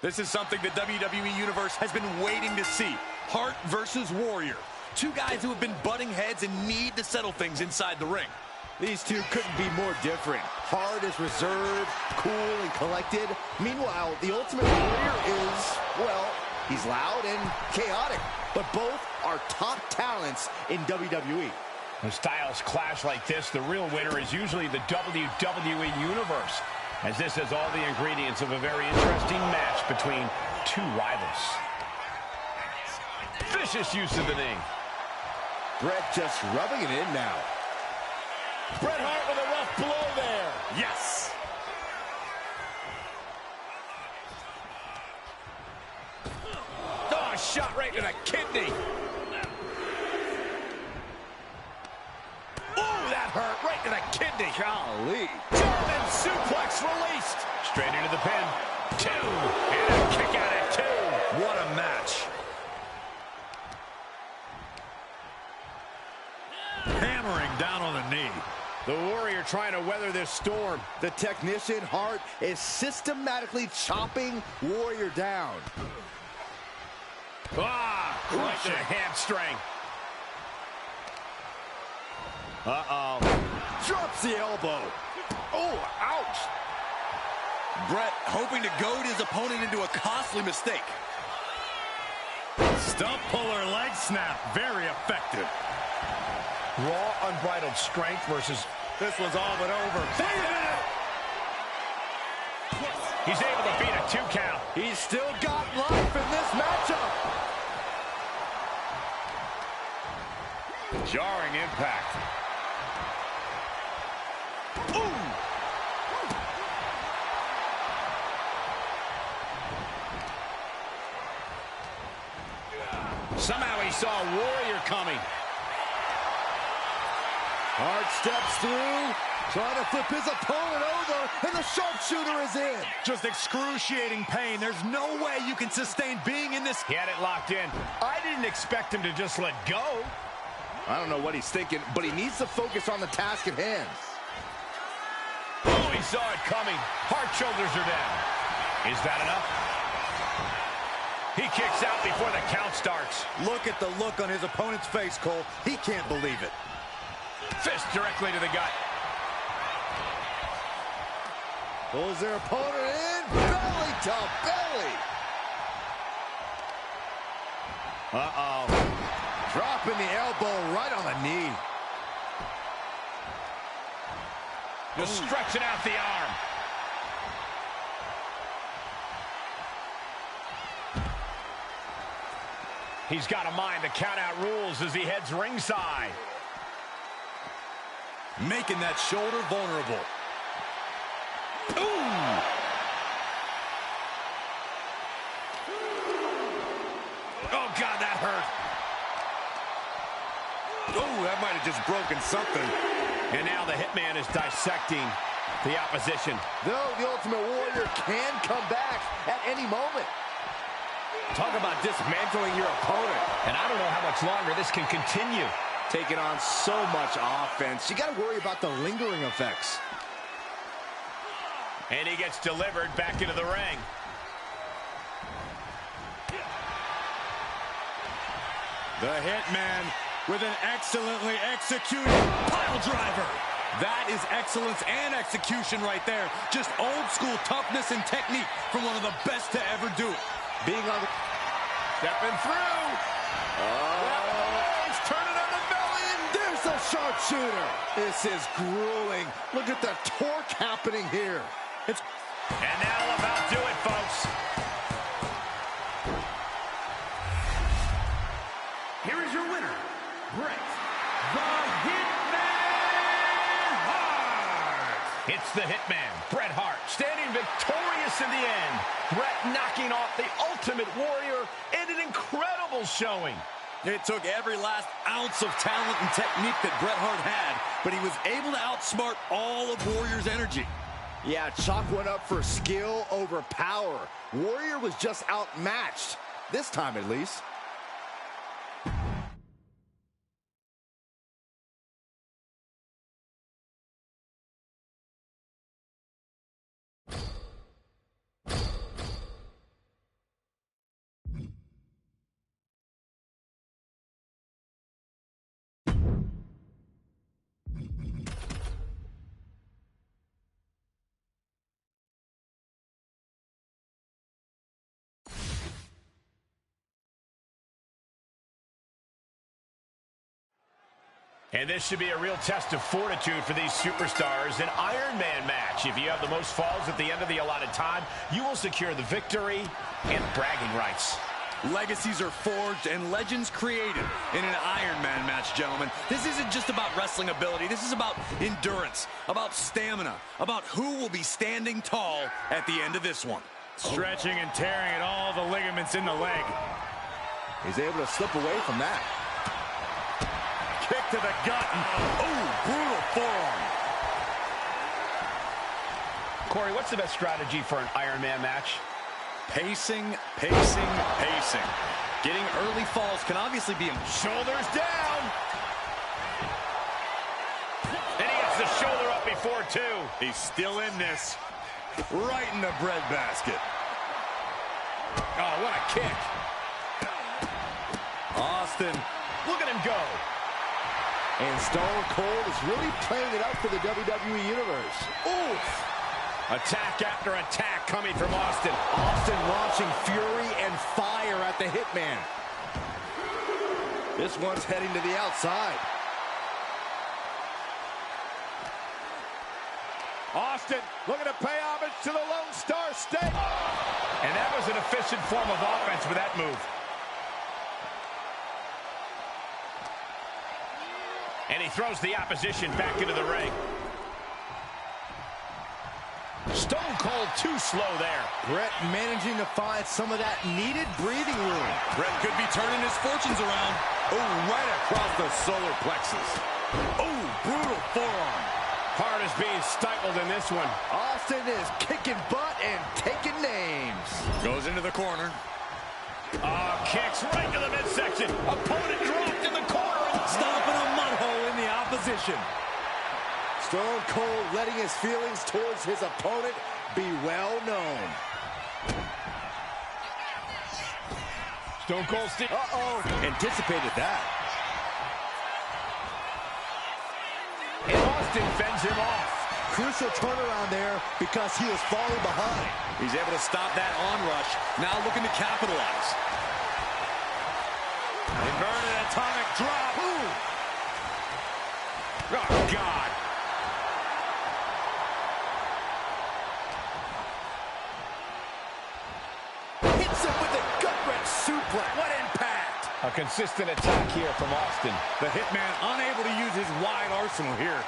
This is something the WWE Universe has been waiting to see. Hart versus Warrior. Two guys who have been butting heads and need to settle things inside the ring. These two couldn't be more different. Hart is reserved, cool, and collected. Meanwhile, the Ultimate Warrior is, well, he's loud and chaotic. But both are top talents in WWE. When styles clash like this, the real winner is usually the WWE Universe, as this has all the ingredients of a very interesting match between two rivals. Vicious use of the knee. Bret just rubbing it in now. Bret Hart with a rough blow there. Yes! Oh, a shot right to the kidney. Oh, that hurt right to the kidney. Golly. German suplex released. Straight into the pin. 2. And a kick out at 2. What a match. Hammering down on the knee. The Warrior trying to weather this storm. The technician, Hart, is systematically chopping Warrior down. Ah, right to the hamstring. Uh-oh. Drops the elbow. Oh, ouch. Bret hoping to goad his opponent into a costly mistake. Stump puller leg snap. Very effective. Raw, unbridled strength versus... This was all but over. He's able to beat a 2 count. He's still got life in this matchup. Jarring impact. Ooh! Somehow he saw a Warrior coming. Hart steps through, trying to flip his opponent over, and the sharpshooter is in. Just excruciating pain. There's no way you can sustain being in this. He had it locked in. I didn't expect him to just let go. I don't know what he's thinking, but he needs to focus on the task at hand. Oh, he saw it coming. Hart shoulders are down. Is that enough? He kicks out before the count starts. Look at the look on his opponent's face, Cole. He can't believe it. Fist directly to the gut. Pulls their opponent in, belly to belly. Uh-oh. Dropping the elbow right on the knee. Just stretching out the arm. He's got a mind to count out rules as he heads ringside. Making that shoulder vulnerable. Ooh! Oh, God, that hurt. Oh, that might have just broken something. And now the Hitman is dissecting the opposition. Though the Ultimate Warrior can come back at any moment. Talk about dismantling your opponent. And I don't know how much longer this can continue. Taking on so much offense. You got to worry about the lingering effects. And he gets delivered back into the ring. The Hitman with an excellently executed pile driver. That is excellence and execution right there. Just old school toughness and technique from one of the best to ever do it. Being on the... Stepping through. He's turning on the belly, and There's a sharpshooter. This is grueling. Look at the torque happening here. it's... And that'll about do it, folks. Here is your winner, Bret the Hitman Hart. It's the Hitman, Bret Hart, standing victorious in the end. Bret knocking off the Ultimate Warrior in an incredible showing. It took every last ounce of talent and technique that Bret Hart had, but he was able to outsmart all of Warrior's energy. Yeah, chalk went up for skill over power. Warrior was just outmatched, this time at least. And this should be a real test of fortitude for these superstars. An Iron Man match. If you have the most falls at the end of the allotted time, you will secure the victory and bragging rights. Legacies are forged and legends created in an Iron Man match, gentlemen. This isn't just about wrestling ability. This is about endurance, about stamina, about who will be standing tall at the end of this one. Stretching and tearing at all the ligaments in the leg. He's able to slip away from that. Kick to the gut. Oh, brutal forearm. Corey, what's the best strategy for an Iron Man match? Pacing, pacing, pacing. Getting early falls can obviously be Shoulders down. And he gets the shoulder up before two. He's still in this. Right in the breadbasket. Oh, what a kick. Austin. Look at him go. And Stone Cold is really playing it up for the WWE Universe. Oof. Attack after attack coming from Austin. Austin launching fury and fire at the Hitman. This one's heading to the outside. Austin looking to pay homage to the Lone Star State. And that was an efficient form of offense with that move. And he throws the opposition back into the ring. Stone Cold too slow there. Bret managing to find some of that needed breathing room. Bret could be turning his fortunes around. Oh, right across the solar plexus. Oh, brutal forearm. Heart is being stifled in this one. Austin is kicking butt and taking names. Goes into the corner. Kicks right to the midsection. Opponent dropped in the corner. Stomping a mud hole in the opposition. Stone Cold letting his feelings towards his opponent be well known. Stone Cold still. Anticipated that. And Austin fends him off. Crucial turnaround there because he was falling behind. He's able to stop that onrush. Now looking to capitalize. Inverted atomic drop. Ooh. Oh, God. Hits him with a gut-wrench suplex. What impact! A consistent attack here from Austin. The Hitman unable to use his wide arsenal here.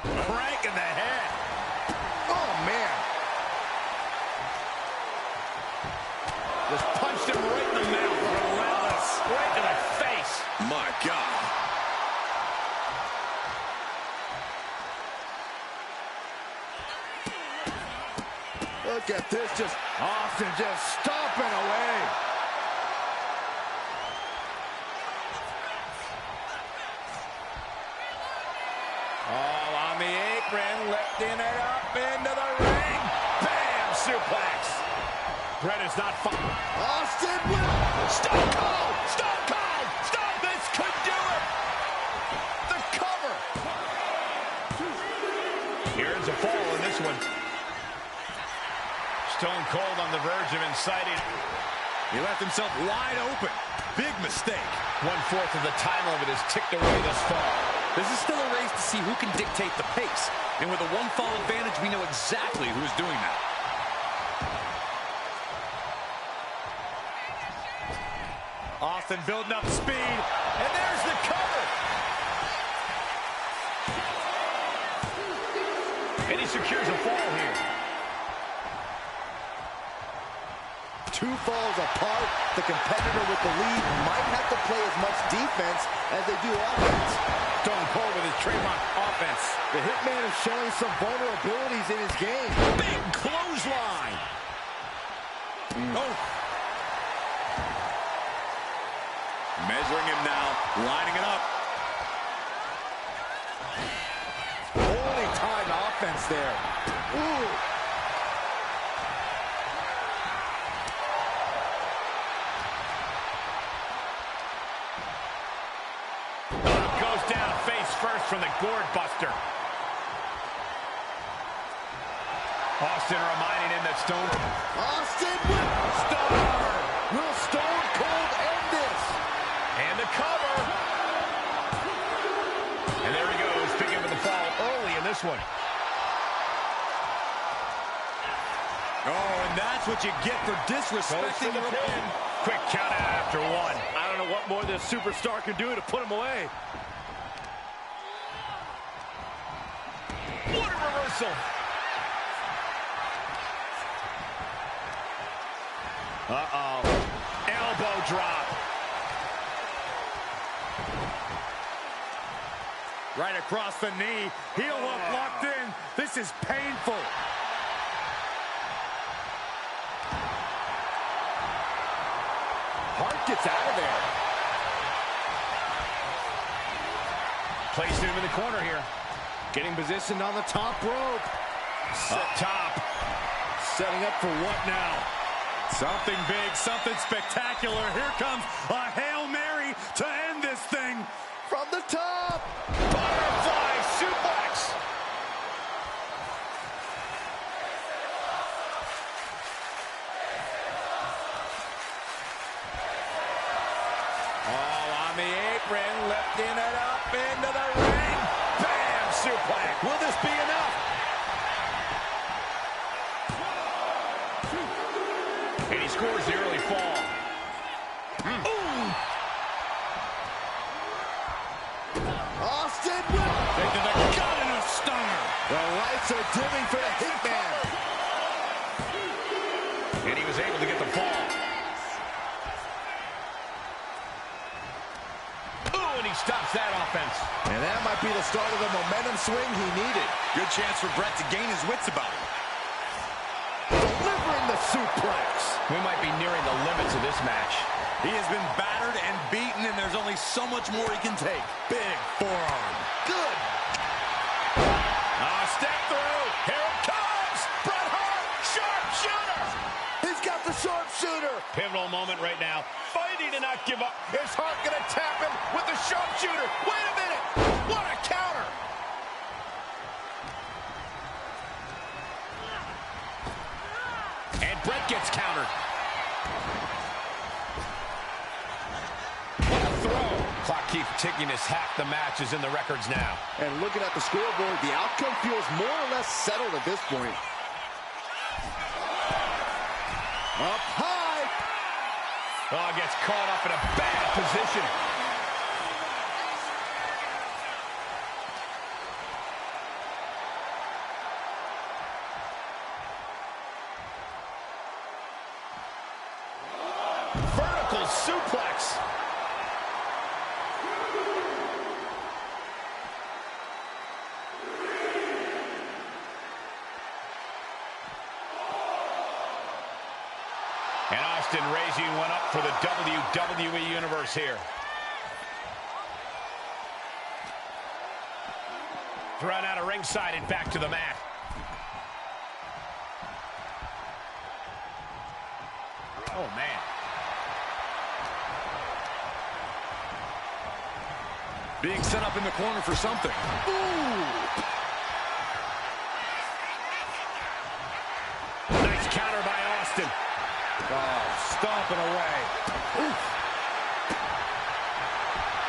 Crank in the head. Oh, man. Just punched him right in the mouth. Relentless. Right to the face. My God. Look at this, just Austin just stomping away. All on the apron, lifting it up into the ring. Bam! Suplex. Bret is not fun. Austin with Stone Cold! Stone Cold! Stone! This could do it! the cover. Here's a fall in this one. Stone Cold on the verge of inciting. He left himself wide open. Big mistake. 1/4 of the time limit is ticked away thus far. This is still a race to see who can dictate the pace. And with a one-fall advantage, we know exactly who's doing that. Austin building up speed. And there's the cover. And he secures a fall here. Two falls apart. The competitor with the lead might have to play as much defense as they do offense. Stone Cold with his trademark offense. The Hitman is showing some vulnerabilities in his game. Big clothesline. Oh. Measuring him now, lining it up. Holding time offense there. Ooh. Goes down face first from the gourd buster. Austin reminding him that Stone... Austin with Star! Will Stone Cold end this? And the cover. And there he goes, picking up the fall early in this one. Oh, and that's what you get for disrespecting your opponent. Quick count out after one. I don't know what more this superstar can do to put him away. What a reversal. Uh-oh. Elbow drop. Right across the knee. Heel hook locked in. This is painful. Hart gets out of there. Placed him in the corner here. Getting positioned on the top rope. Up top. Setting up for what now? Something big, something spectacular. Here comes a Hail Mary to end this thing. From the top. Butterfly suplex. Oh, on the apron, lifting it up into the ring. Bam! Suplex. Will this be enough? And he scores the early fall. Ooh! Austin will. Into the gut and a stunner. The lights are dimming for the Hitman. And he was able to get the fall. Ooh, and he stops that offense. And that might be the start of the momentum swing he needed. Good chance for Brett to gain his wits about him. Delivering the suplex. We might be nearing the limits of this match. He has been battered and beaten, and there's only so much more he can take. Big forearm. Good. Step through. Here it comes. Bret Hart, sharpshooter. He's got the sharpshooter. Pivotal moment right now. Fighting to not give up. Is Hart going to tap him with the sharpshooter? Wait a minute. What a counter. And Bret gets countered. What a throw. Clock keeps ticking as half the match is in the records now. And looking at the scoreboard, the outcome feels more or less settled at this point. Up high. Oh, gets caught up in a bad position. Vertical suplex. And Austin raising one up for the WWE Universe here. Thrown out of ringside and back to the mat. Oh, man. Being set up in the corner for something. Ooh. Nice counter by Austin. Oh, stomping away. Oof.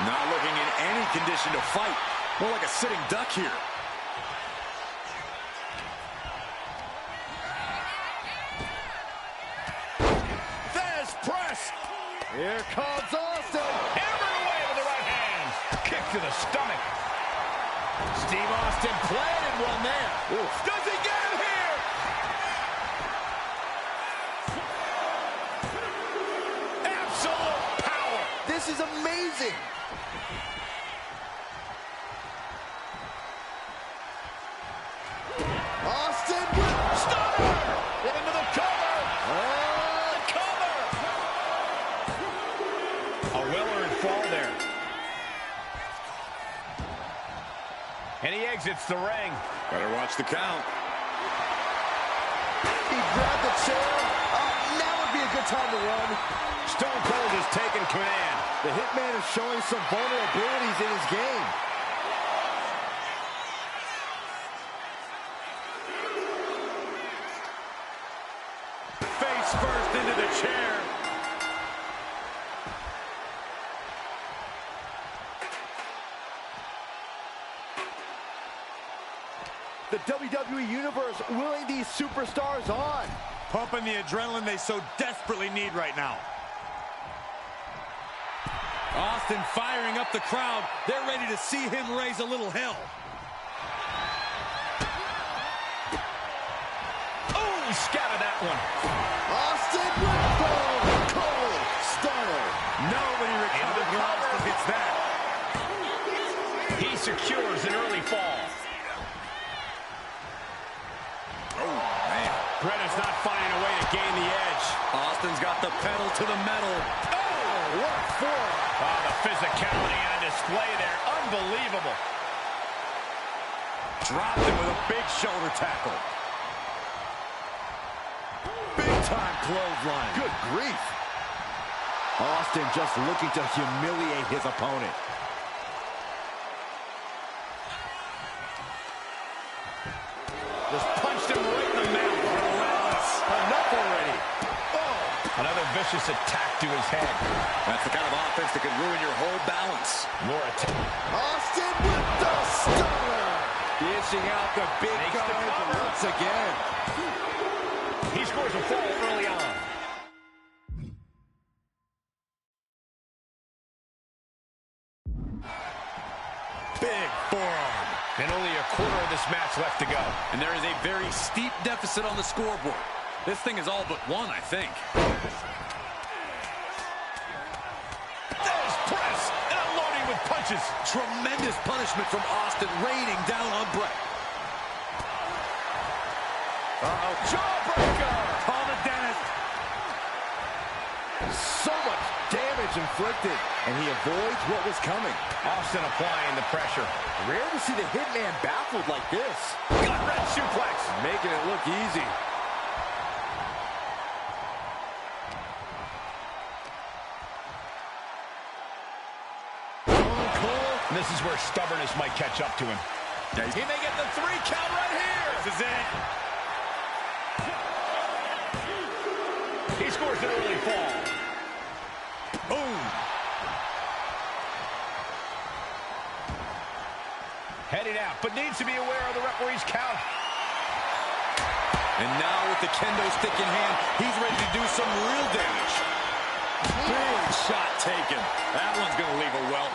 Not looking in any condition to fight. More like a sitting duck here. There's press. Here comes Austin. Hammered away with the right hand. Kick to the stomach. Steve Austin planted one there. Oof. Does he get him here? Absolute power. This is amazing. Austin will. Stunner. Into the cover. Oh, The cover. A well-earned fall there. And he exits the ring. Better watch the count. he grabbed the chair. Now would be a good time to run. Stone Cold has taken command. The Hitman is showing some vulnerabilities in his game. Face first into the chair. The WWE Universe willing these superstars on. Pumping the adrenaline they so desperately need right now. Austin firing up the crowd. They're ready to see him raise a little hell. Oh, he scattered that one. Austin with the cold stunner. Nobody recovers when Austin hits that. He secures an early fall. Oh, man. Brenna's not finding a way to gain the edge. Austin's got the pedal to the metal. Oh, what a forearm. Oh, the physicality on display there. Unbelievable. Dropped him with a big shoulder tackle. Big time clothesline. Good grief. Austin just looking to humiliate his opponent. Just punched him right in the mouth. Relentless. Enough already. Oh. Another vicious attack to his head. That's the kind of offense that could ruin your whole balance. More attack. Austin with the stunner. Dishing out the big Makes the guns cover. once again. He scores a fall early on. Big forearm. And only a quarter of this match left to go. And there is a very steep deficit on the scoreboard. This thing is all but won, I think. There's press. Unloading with punches. Tremendous punishment from Austin, raining down on Brett. Uh-oh, jawbreaker. Call the dentist. So much damage inflicted, and he avoids what was coming. Austin applying the pressure. Rare to see the Hitman baffled like this. Gut-wrench suplex. Making it look easy. And this is where stubbornness might catch up to him. He may get the 3 count right here. This is it. He scores an early fall. Boom. Heading out, but needs to be aware of the referee's count. And now with the kendo stick in hand, he's ready to do some real damage. Big shot taken. That one's going to leave a welt.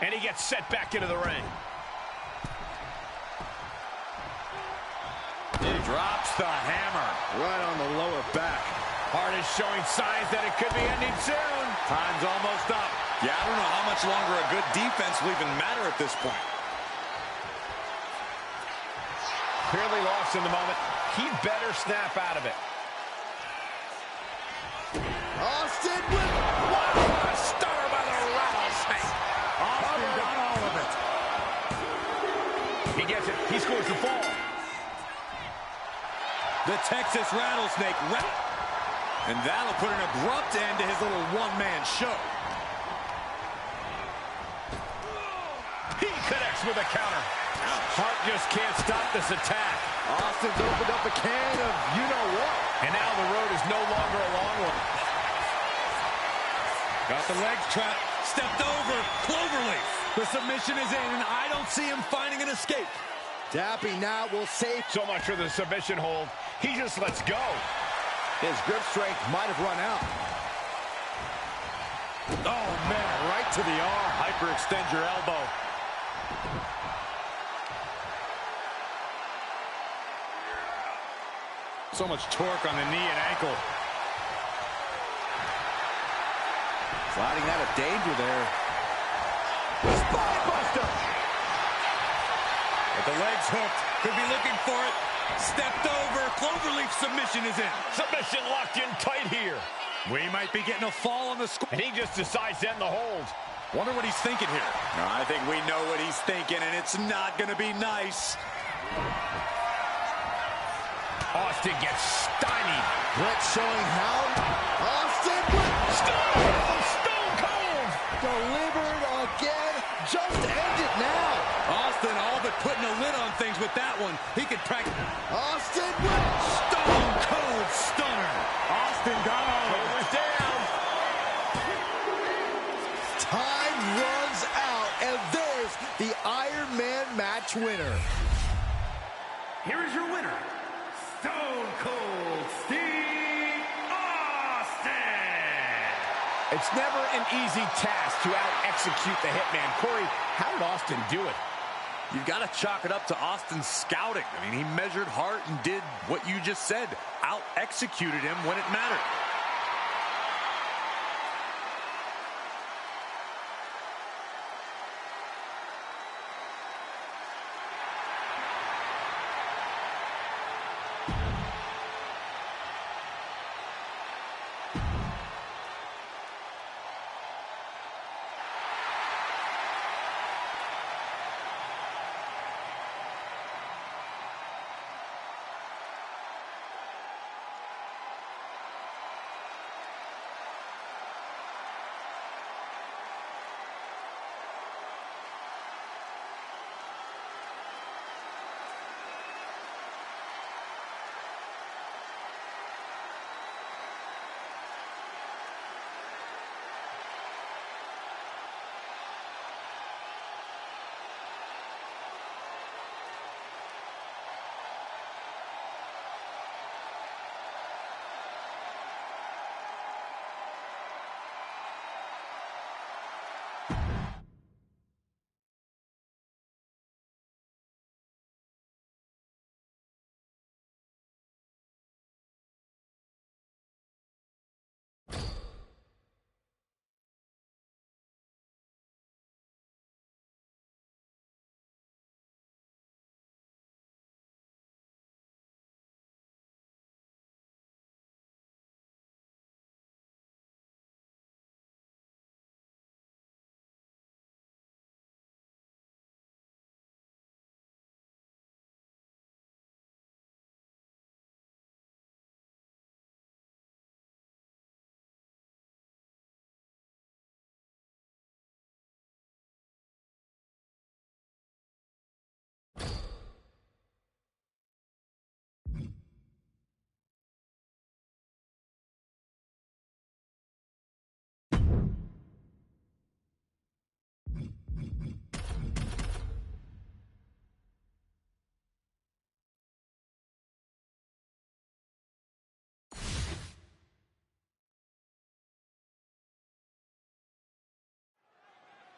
And he gets set back into the ring. He drops the hammer. Right on the lower back. Hart is showing signs that it could be ending soon. Time's almost up. Yeah, I don't know how much longer a good defense will even matter at this point. Clearly lost in the moment. He better snap out of it. Austin with... Wow, a stunner by the rattlesnake. Austin got all of it. He gets it. He scores the fall. The Texas Rattlesnake. And that'll put an abrupt end to his little one-man show. He connects with a counter. Hart just can't stop this attack. Austin's opened up a can of you-know-what. And now the road is no longer a long one. Got the legs trapped. Stepped over. Cloverleaf. The submission is in, and I don't see him finding an escape. Dappy now will save. So much for the submission hold. He just lets go. His grip strength might have run out. Oh, man, right to the arm. Hyperextend your elbow. So much torque on the knee and ankle. Sliding out of danger there. Spinebuster! But the legs hooked. Could be looking for it. Stepped over. Cloverleaf submission is in. Submission locked in tight here. We might be getting a fall on the score. And he just decides to end the hold. Wonder what he's thinking here. I think we know what he's thinking, and it's not going to be nice. Austin gets stymied. Brett showing how. Austin with Stone Cold. delivered again. Just end it now. Austin all but putting a lid on things with that one. He could practice. Austin with Stone Cold Stunner. Austin got all of it. Shoulders down. time. runs out, and there's the Iron Man match winner. Here is your winner, Stone Cold Steve Austin. It's never an easy task to out-execute the Hitman. Corey, how did Austin do it? You've got to chalk it up to Austin's scouting. I mean, he measured heart and did what you just said. Out-executed him when it mattered.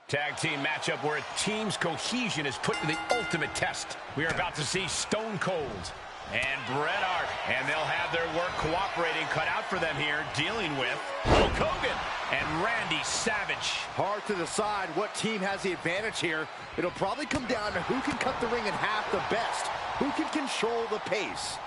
Tag team matchup where a team's cohesion is put to the ultimate test. We are about to see Stone Cold and Bret Hart, and they'll have their work cooperating cut out for them here, dealing with Hulk Hogan and Randy Savage. Hard to decide what team has the advantage here. It'll probably come down to who can cut the ring in half the best, who can control the pace.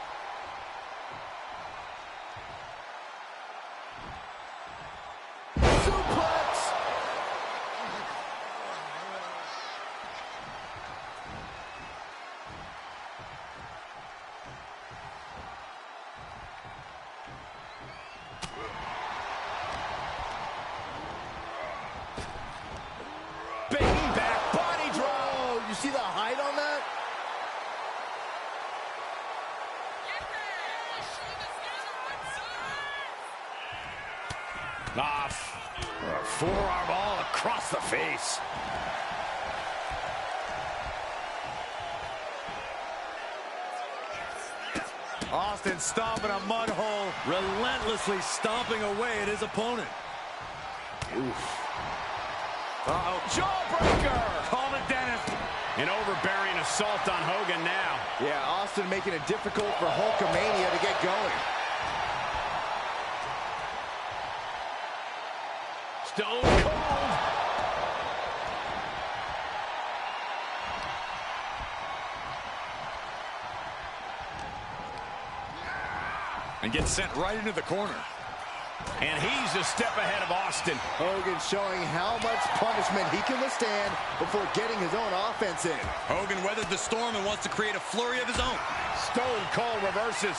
See the height on that? Forearm all across the face. Austin stomping a mud hole, relentlessly stomping away at his opponent. Oof. Uh-oh, jawbreaker! Call it, Dennis. An overbearing assault on Hogan now. Yeah, Austin making it difficult for Hulkamania to get going. Stone Cold. And gets sent right into the corner. And he's a step ahead of Austin. Hogan showing how much punishment he can withstand before getting his own offense in. Hogan weathered the storm and wants to create a flurry of his own. Stone Cold reverses.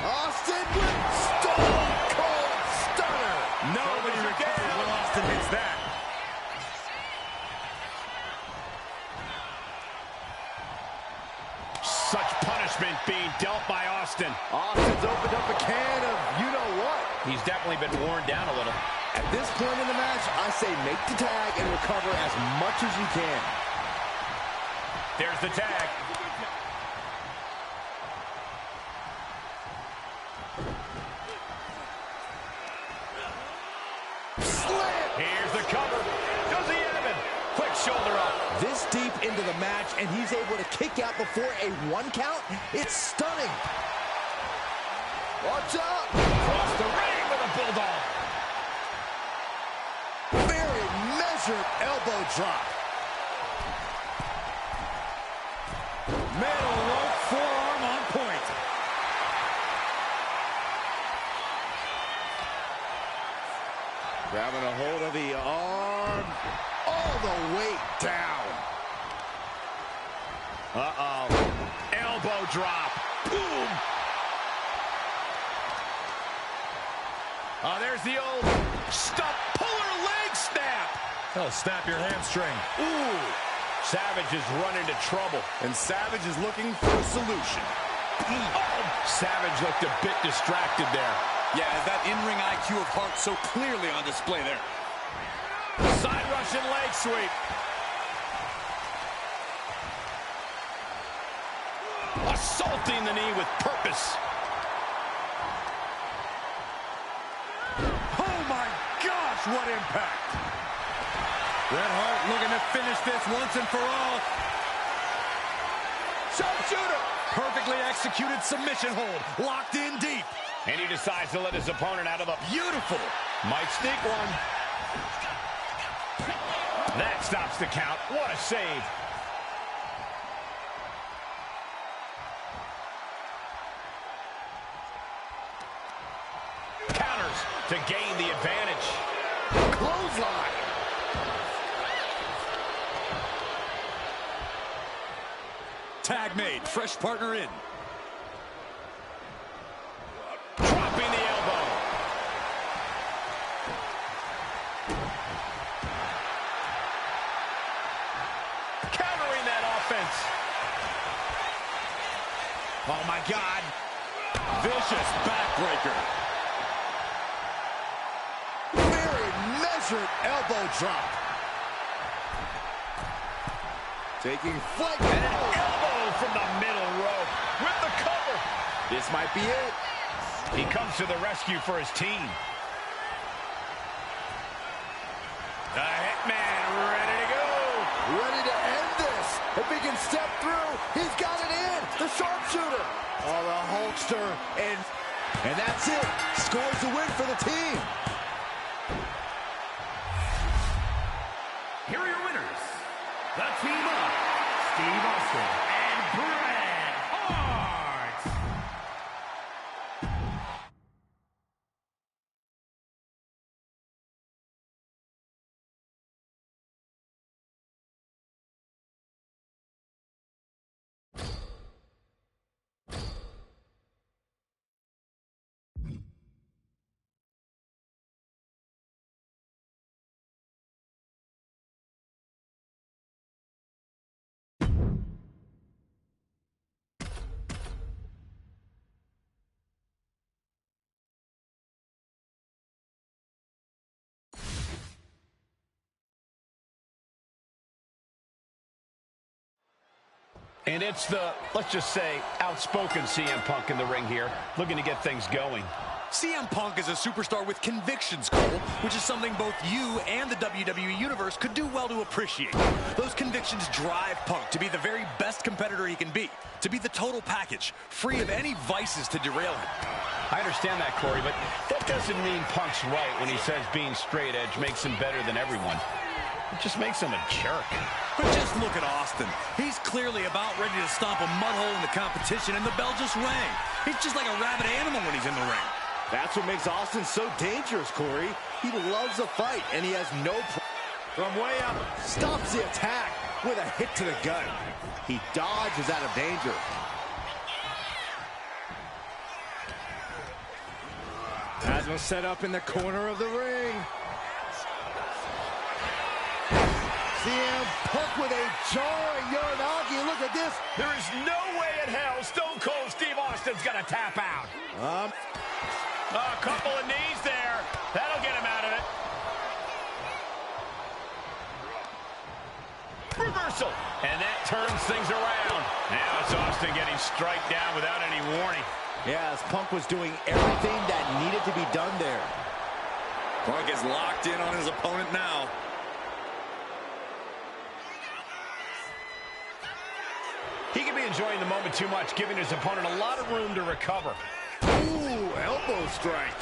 Austin with Stone Cold Stunner. Nobody recovers when Austin hits that. Such punishment being dealt by Austin. Austin's opened up a can of you-know-what. He's definitely been worn down a little. At this point in the match, I say make the tag and recover. cover as much as you can. There's the tag. Slam! Here's the cover. Does he have it? Quick shoulder up. This deep into the match, and he's able to kick out before a 1 count? It's stunning. Watch out! Across the ring with a bulldog. Very measured elbow drop. Middle rope forearm on point. Grabbing a hold of the arm. All the way down. Uh-oh. Elbow drop. Boom. Oh, there's the old stump puller leg snap. Oh, snap your hamstring. Ooh. Savage is run into trouble. And Savage is looking for a solution. Oh, Savage looked a bit distracted there. Yeah, that in-ring IQ of Hart so clearly on display there. Side Russian leg sweep. Assaulting the knee with purpose. Oh my gosh, what impact! Bret Hart looking to finish this once and for all. Sharpshooter! Perfectly executed submission hold. Locked in deep. And he decides to let his opponent out of the... Beautiful. Might sneak one. That stops the count. What a save. Counters to gain the advantage. Clothesline. Tag made. Fresh partner in. Dropping the elbow. Countering that offense. Oh my God. Vicious backbreaker. Very measured elbow drop. Taking flight. And an elbow from the middle rope with the cover. This might be it. He comes to the rescue for his team. The Hitman ready to go. Ready to end this. If he can step through, he's got it in. The sharpshooter. Oh, the Hulkster. And that's it. Scores the win for the team. Here are your winners. The team of Steve Austin and Bret Hart. And it's the, let's just say, outspoken CM Punk in the ring here, looking to get things going. CM Punk is a superstar with convictions, Cole, which is something both you and the WWE Universe could do well to appreciate. Those convictions drive Punk to be the very best competitor he can be, to be the total package, free of any vices to derail him. I understand that, Corey, but that doesn't mean Punk's right when he says being straight edge makes him better than everyone. It just makes him a jerk. But just look at Austin. He's clearly about ready to stomp a mud hole in the competition, and the bell just rang. He's just like a rabid animal when he's in the ring. That's what makes Austin so dangerous, Corey. He loves a fight, and he has no From way up, stops the attack with a hit to the gut. He dodges out of danger. Asma set up in the corner of the ring. CM Punk with a jarring Uranagi. Look at this. There is no way in hell Stone Cold Steve Austin's going to tap out. A couple of knees there. That'll get him out of it. reversal. And that turns things around. Now it's Austin getting strike down without any warning. Yeah, as Punk was doing everything that needed to be done there. Punk is locked in on his opponent now. He could be enjoying the moment too much, giving his opponent a lot of room to recover. Ooh, elbow strike.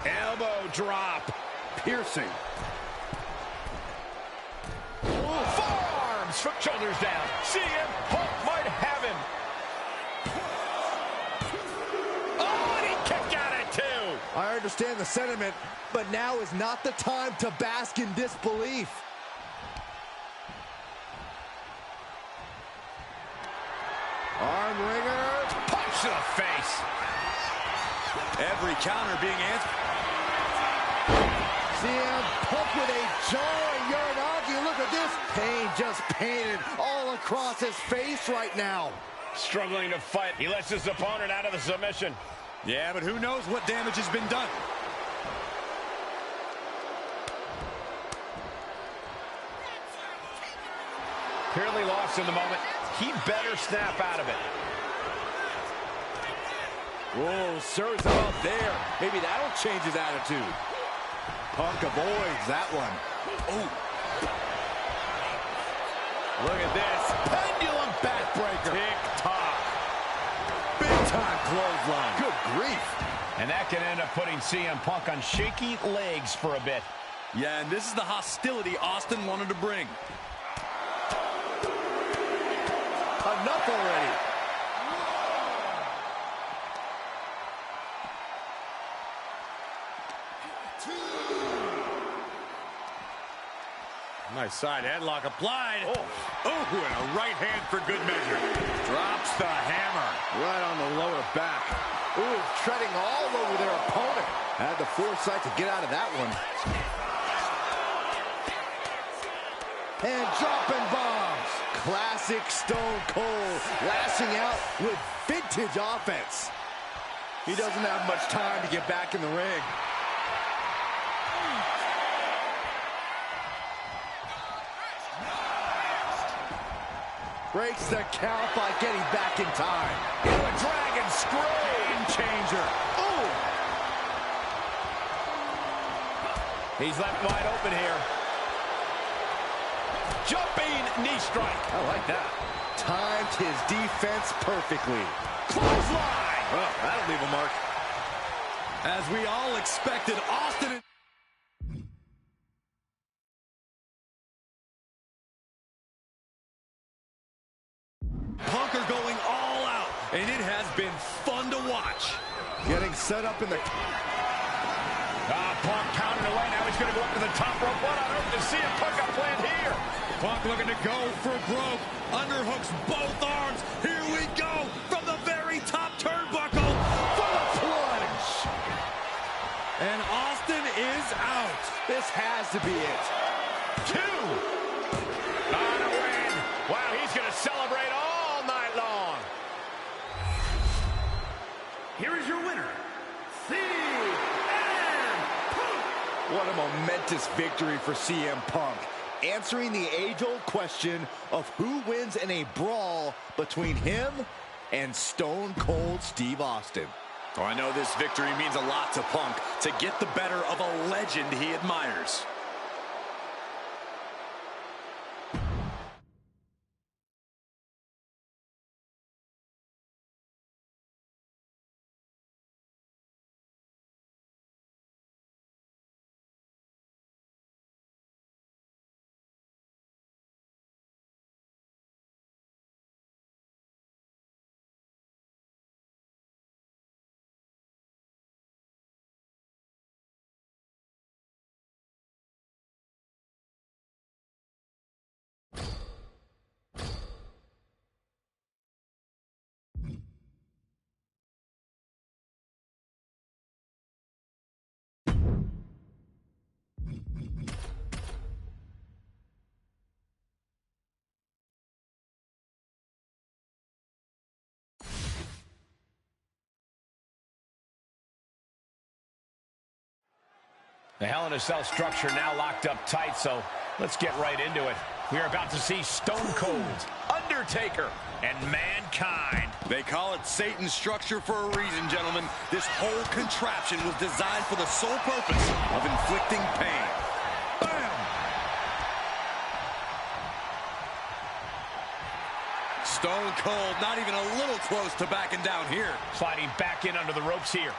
Elbow drop. Piercing. Ooh, forearms, foot shoulders down. CM Punk might have him. Oh, and he kicked out at two. I understand the sentiment, but now is not the time to bask in disbelief. Arm wringer. Punch to the face. Every counter being answered. CM Punk with a jarring Uranagi. Look at this. Pain just painted all across his face right now. Struggling to fight. He lets his opponent out of the submission. Yeah, but who knows what damage has been done. Clearly lost in the moment. He better snap out of it. Whoa, serves him up there. Maybe that'll change his attitude. Punk avoids that one. Oh. Look at this. Pendulum backbreaker. Tick-tock. Big-time clothesline. Good grief. And that can end up putting CM Punk on shaky legs for a bit. Yeah, and this is the hostility Austin wanted to bring. Enough already. Nice side headlock applied. Oh, and a right hand for good measure. Drops the hammer. Right on the lower back. Ooh, treading all over their opponent. Had the foresight to get out of that one. And dropping bombs. Classic Stone Cold. Lashing out with vintage offense. He doesn't have much time to get back in the ring. Breaks the count by getting back in time. Into a dragon screw. Game changer. Ooh. He's left wide open here. Jumping knee strike. I like that. Timed his defense perfectly. Clothesline. Well, that'll leave a mark. As we all expected, Austin... Punk are going all out, and it has been fun to watch. Getting set up in the... Punk counting away. Now he's going to go up to the top rope. What on earth does CM Punk got planned here? Punk looking to go for broke. Underhooks both arms. Here we go from the very top turnbuckle for the plunge. And Austin is out. This has to be it. Two. On a win. Wow, he's going to celebrate all night long. Here is your winner, CM Punk. What a momentous victory for CM Punk. Answering the age-old question of who wins in a brawl between him and Stone Cold Steve Austin. Oh, I know this victory means a lot to Punk to get the better of a legend he admires. The Hell in a Cell structure now locked up tight, so Let's get right into it. We are about to see Stone Cold, Undertaker, and Mankind. They call it Satan's structure for a reason, gentlemen. This whole contraption was designed for the sole purpose of inflicting pain. Bam! Stone Cold not even a little close to backing down here. Sliding back in under the ropes here.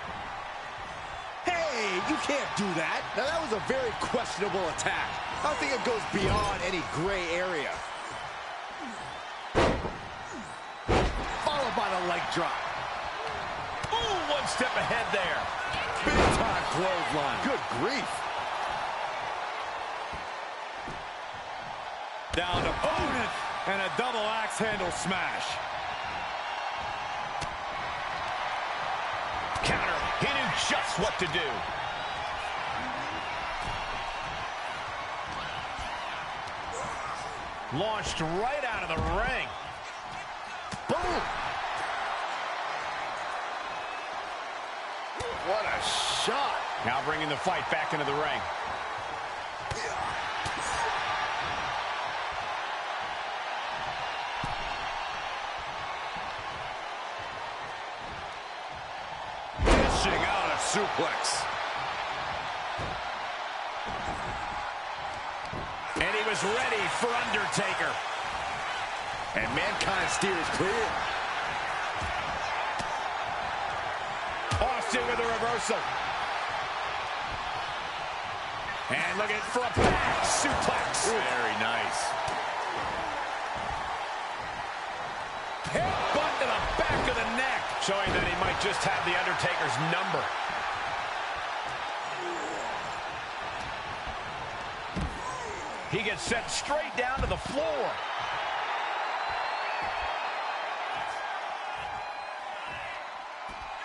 Hey, you can't do that. Now, that was a very questionable attack. I don't think it goes beyond any gray area. Followed by the leg drop. Ooh, one step ahead there. Big time clothesline. Good grief. Down to opponent and a double axe handle smash. Counter. He knew just what to do. Launched right out of the ring. Boom. What a shot. Now bringing the fight back into the ring. Dishing out a suplex. And he was ready for Undertaker. And Mankind steers clear. Austin with a reversal. And looking for a back suplex. Very nice. Headbutt to the back of the neck. Showing that he might just have the Undertaker's number. He gets sent straight down to the floor.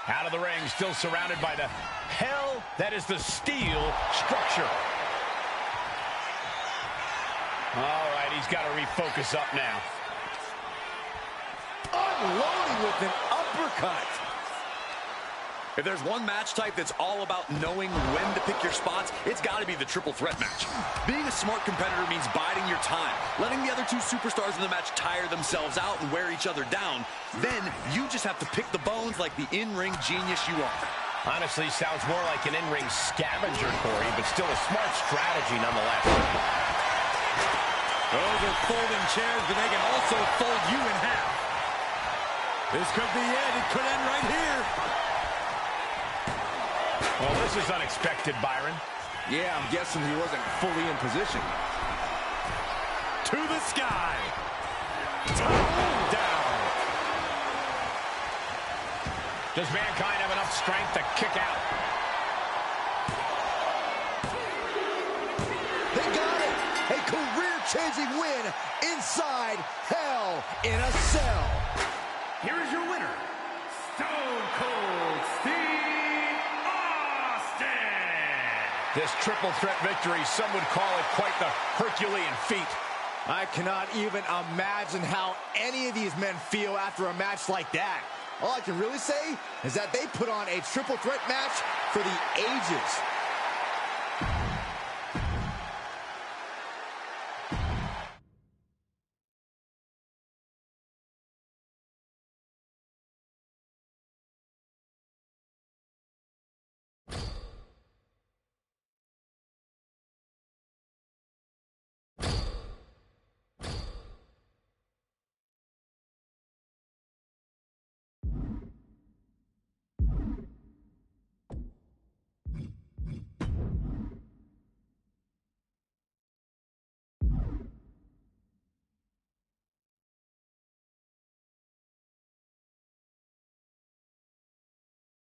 Out of the ring, still surrounded by the hell that is the steel structure. All right, he's got to refocus up now. Unloading with an uppercut. If there's one match type that's all about knowing when to pick your spots, it's got to be the triple threat match. Being a smart competitor means biding your time, letting the other two superstars in the match tire themselves out and wear each other down. Then you just have to pick the bones like the in-ring genius you are. Honestly, sounds more like an in-ring scavenger, Corey, but still a smart strategy nonetheless. Those are folding chairs, but they can also fold you in half. This could be it. It could end right here. Well, this is unexpected, Byron. Yeah, I'm guessing he wasn't fully in position. To the sky. Down. Does Mankind have enough strength to kick out? They got it. A career-changing win inside Hell in a Cell. Here is your winner, Stone Cold Steve Austin. This triple threat victory, some would call it quite the Herculean feat. I cannot even imagine how any of these men feel after a match like that. All I can really say is that they put on a triple threat match for the ages.